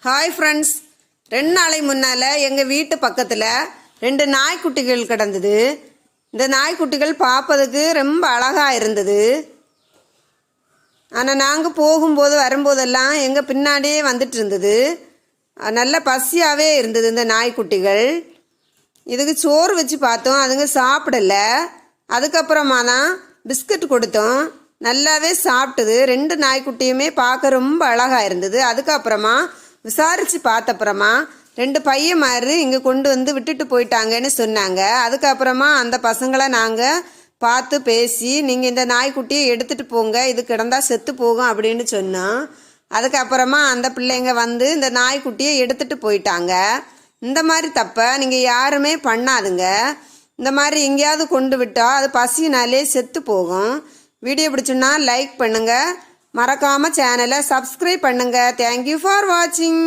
Hi friends, 2 நாளைக்கு முன்னால் எங்கள் வீட்டு பக்கத்தில் 2 நாய்க்குட்டிகள் கிடந்தது. இந்த நாய்க்குட்டிகள் பார்ப்பதுக்கு ரொம்ப அழகாக இருந்தது. ஆனால் நாங்கள் போகும்போது வரும்போதெல்லாம் எங்கள் பின்னாடியே வந்துட்டு இருந்தது. நல்ல பசியாகவே இருந்தது இந்த நாய்க்குட்டிகள். இதுக்கு சோறு வச்சு பார்த்தோம், அதுங்க சாப்பிடலை. அதுக்கப்புறமா தான் பிஸ்கட் கொடுத்தோம், நல்லாவே சாப்பிட்டது. 2 நாய்க்குட்டியுமே பார்க்க ரொம்ப அழகாக இருந்தது. அதுக்கப்புறமா விசாரித்து பார்த்தப்புறமா 2 பையன் மாதிரி இங்கே கொண்டு வந்து விட்டுட்டு போயிட்டாங்கன்னு சொன்னாங்க. அதுக்கப்புறமா அந்த பசங்களை நாங்கள் பார்த்து பேசி, நீங்கள் இந்த நாய்க்குட்டியை எடுத்துகிட்டு போங்க, இது கிடந்தா செத்து போகும் அப்படின்னு சொன்னோம். அதுக்கப்புறமா அந்த பிள்ளைங்க வந்து இந்த நாய்க்குட்டியை எடுத்துகிட்டு போயிட்டாங்க. இந்த மாதிரி தப்பை நீங்கள் யாருமே பண்ணாதுங்க. இந்த மாதிரி எங்கேயாவது கொண்டு விட்டால் அது பசினாலே செத்து போகும். வீடியோ பிடிச்சுன்னா லைக் பண்ணுங்கள், மறக்காமல் சேனலை சப்ஸ்கிரைப் பண்ணுங்கள். தேங்க்யூ ஃபார் வாட்சிங்.